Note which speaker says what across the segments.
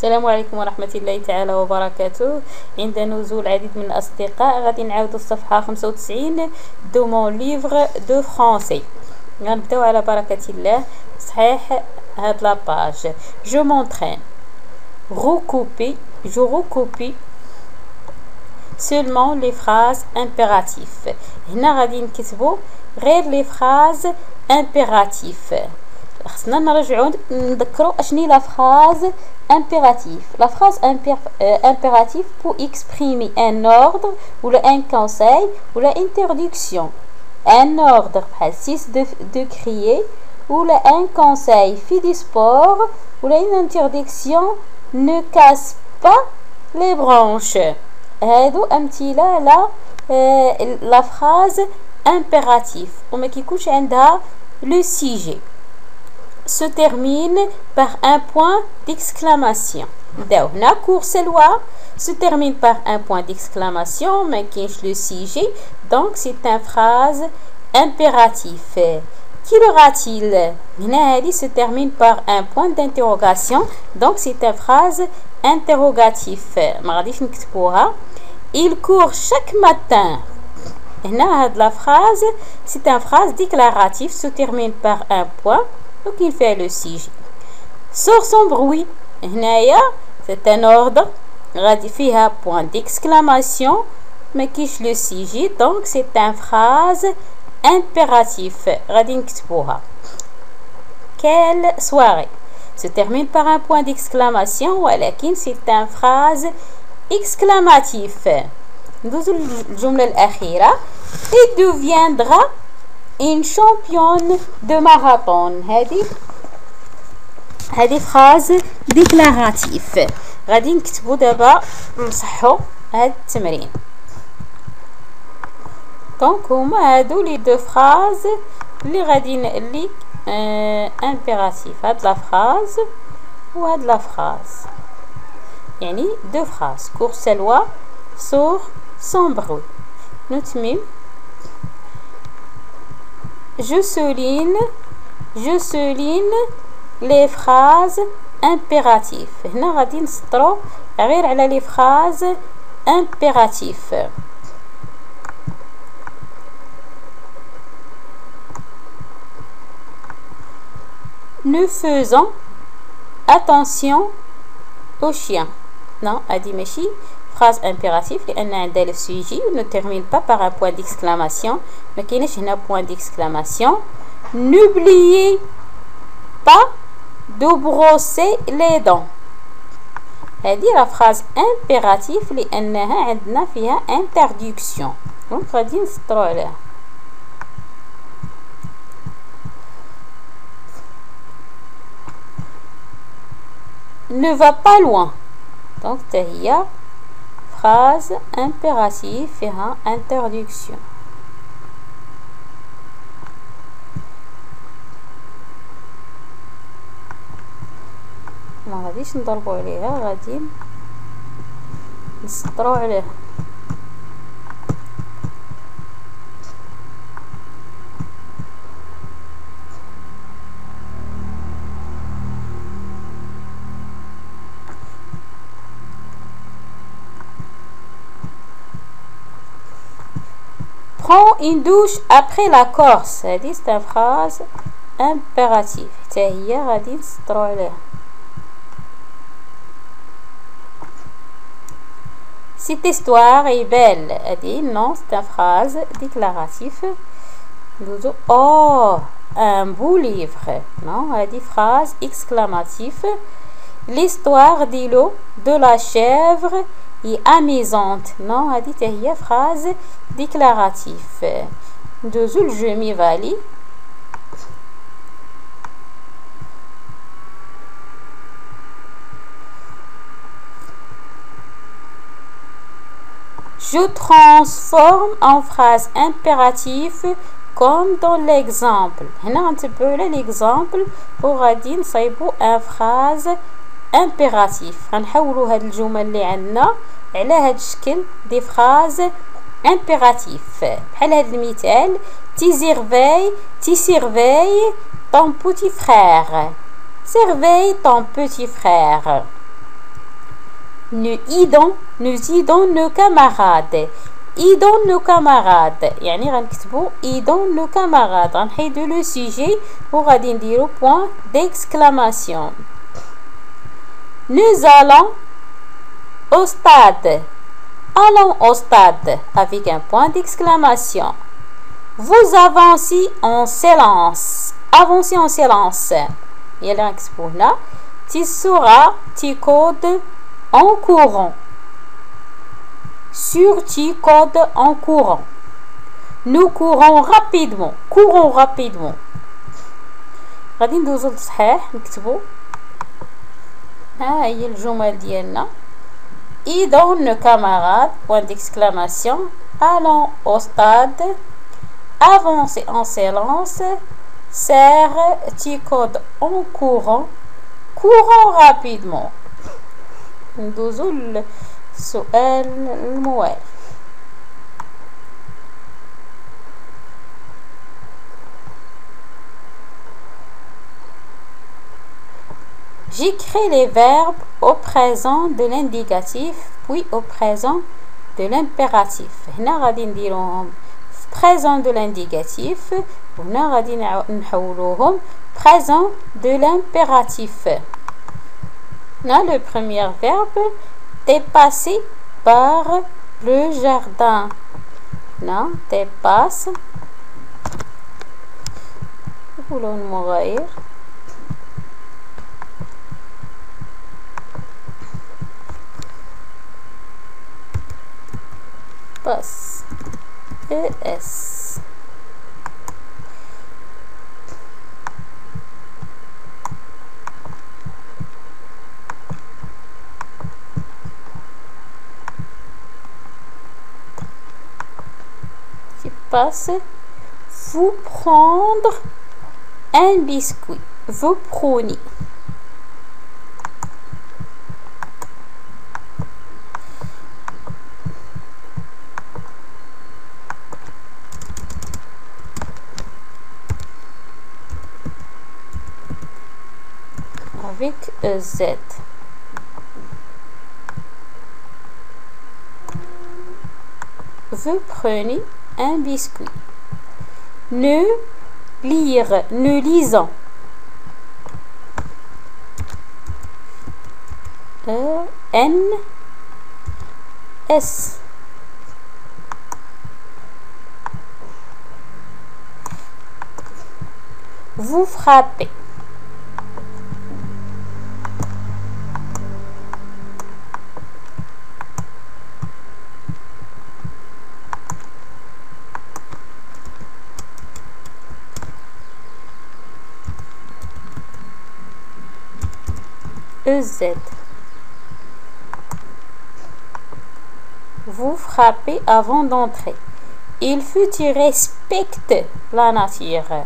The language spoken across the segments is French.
Speaker 1: السلام عليكم ورحمة الله تعالى وبركاته. عند نزول العديد من الأصدقاء غادي نعاودو الصفحة 95 دو مون ليفغ دو فرونسي. غنبداو على بركة الله. صحيح هاد لاباج جو مونترين recouper je recopie seulement les phrases impératives. هنا غادي نكتبو غير لي فراز impératif. خصنا نرجعو نذكرو اشني لا فراز impératif. La phrase impérative pour exprimer un ordre ou un conseil ou l'interdiction. Un ordre, cesse de crier, ou un conseil, fais du sport, ou une interdiction, ne casse pas les branches. هادو أمثلة la phrase impérative وما كيكونش عندها le sujet. Se termine par un point d'exclamation. هنا course loi se termine par un point d'exclamation mais كاينش le sujet, donc c'est une phrase impérative. Qui l'aura-t-il? هنا هذه se termine par un point d'interrogation, donc c'est une phrase interrogative. ما غاديش نكتبوها. Il court chaque matin. هنا هاد la phrase c'est une phrase déclarative, se termine par un point, donc il fait le sujet. Sort son bruit. هنايا c'est un ordre غادي فيها point d'exclamation ما كاينش le sujet, donc c'est une phrase impératif غادي نكتبوها. Quelle soirée se termine par un point d'exclamation ولكن c'est une phrase exclamative. ندوزو الجملة الأخيرة. Il deviendra une championne de marathon. هذه phrase déclarative. غادي نكتبو دابا نصحو هاد التمرين. دونك هما هادو لي دو فراز اللي غادي اللي امبيراتيف. هاد لا فراز وهاد لا فراز يعني دو فراز. كور سلوى سور سون بروي. نتمم. je souligne les phrases impératives. هنا غادي نسطرو غير على لي فراز impératif. Nous faisons attention aux chiens. Non, هادي ماشي phrase impérative لأن عندها le sujet ne termine pas par un point d'exclamation. ما كاينش هنا point d'exclamation. N'oubliez pas de brosser les dents. هذه la phrase impérative لأنها عندنا فيها interdiction. donc غادي نسطرو عليها. Ne va pas loin. donc هي phrase impérative فيها interdiction. ما غاديش نضربو عليها, غادي نسطرو عليها. Prends une douche après la course. هذه c'est une phrase impérative. حتى هي غادي نسطرو عليها. Cette histoire est belle. هذه non, c'est une phrase déclarative. Oh, un beau livre. non, هذه phrase exclamative. L'histoire de l'eau de la chèvre est amusante. non, هذه هي phrase déclarative. ندوزو الجو ميفالي. Je transforme en phrase impérative comme dans l'exemple. هنا غنتبعو على l'exemple وغادي نصايبو ان phrase impératif. غنحولو هاد الجمل اللي عندنا على هاد الشكل دي phrase impératif. بحال هاد المثال tu surveilles, ton petit frère. Surveille ton petit frère. nous aidons nos camarades. aidons nos camarades. يعني غنكتبو aidons nos camarades. غنحيدو لو sujet وغادي نديرو point d'exclamation. Nous allons au stade. Allons au stade avec un point d'exclamation. Vous avancez en silence. Avancez en silence. يلا نكتبو هنا. Tu seras, tu codes en courant. Sur tu codes en courant. Nous courons rapidement. Courons rapidement. غادي ندوزو للصحيح نكتبو. ها هي الجمل ديالنا. Aidons nos camarades, point d'exclamation. Allons au stade. Avancez en silence. Serre, tu codes en courant. Courons rapidement. ندوزو للسؤال الموالي. J'écris les verbes au présent de l'indicatif puis au présent de l'impératif. هنا غادي نديروهم في présent de l'indicatif وهنا غادي نحولوهم présent de l'impératif. Là, le premier verbe dépasser par le jardin. Là, dépasse. نقولوا المغاير. passe ES. Qui passe. Vous prendre un biscuit. Vous prenez. Avec Z. Vous prenez un biscuit. Ne lire, ne lisons. N S. Vous frappez. EZ. Vous frappez avant d'entrer. Il faut que tu respectes la nature.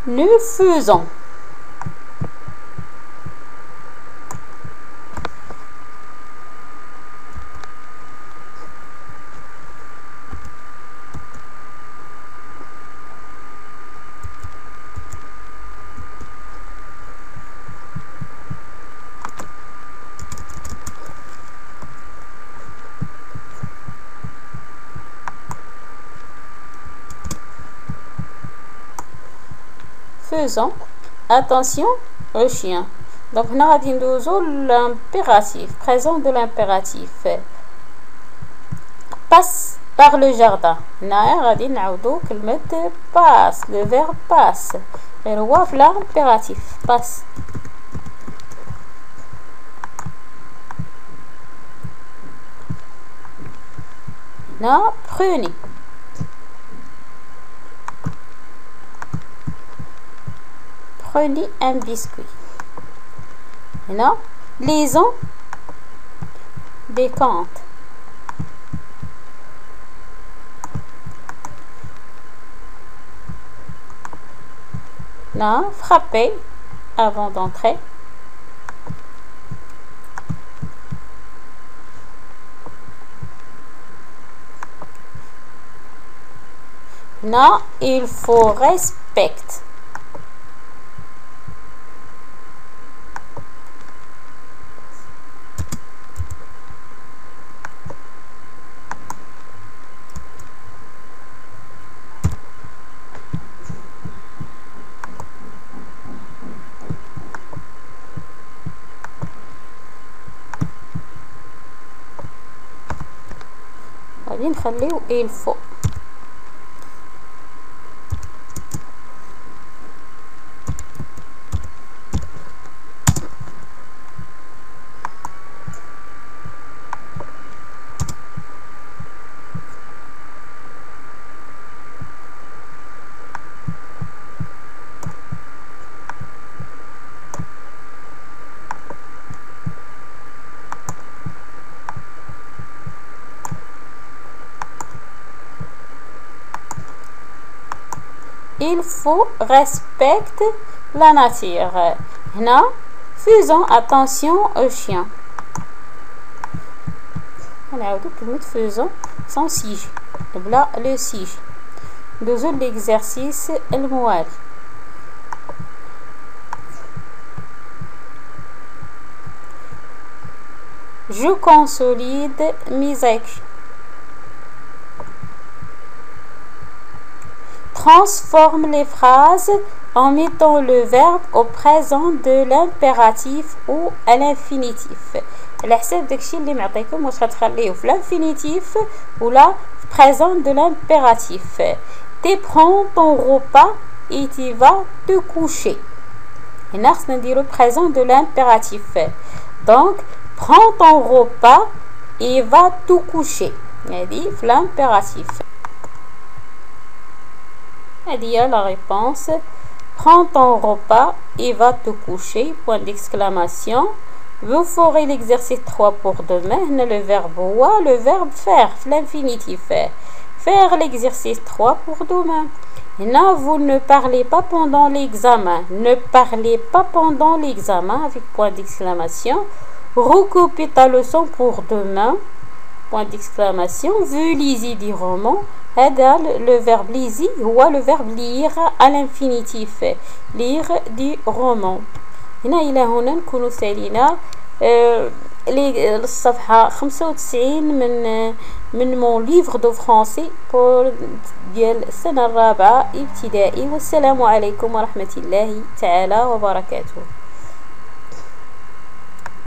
Speaker 1: Nous faisons. Faisons. Attention au chien. Donc, on a dit l'impératif, présent de l'impératif. Passe par le jardin. On a dit passe, le verbe passe. Et le waf l'impératif, passe. Non, prenez. Prenez un biscuit. Non, lisons des contes. هنا frapper avant d'entrer. هنا il faut respect. غادي نخليو il faut. Il faut respecter la nature. هنا faisons attention aux chiens. نعاودو كلمة faisons sans سيج بلا لو سيج. ندوزو l'exercice الموالي. Je consolide mes actions. Transforme les phrases en mettant le verbe au présent de l'impératif ou à l'infinitif. على حساب داكشي اللي معطيكم واش غتخليوه في l'infinitif ولا présent de l'impératif. Tu prends ton repas et tu vas te coucher. هنا خصنا نديرو présent de l'impératif. Donc prends ton repas et va te coucher. هادي في l'impératif. هذه هي la réponse. Prends ton repas et va te coucher. Point d'exclamation. Vous ferez l'exercice 3 pour demain. Le verbe wa, le verbe faire, l'infinitif. Faire l'exercice 3 pour demain. Là, vous ne parlez pas pendant l'examen. Ne parlez pas pendant l'examen avec point d'exclamation. Recoupez ta leçon pour demain. Point d'exclamation. Vous lisez des romans. هذا le verbe lire هو le verbe lire à l'infinitif. lire du roman. هنا إلى هنا نكونوا سالينا الصفحة 95 من مون ليفغ دو فرونسي بور ديال السنة الرابعة ابتدائي. والسلام عليكم ورحمة الله تعالى وبركاته.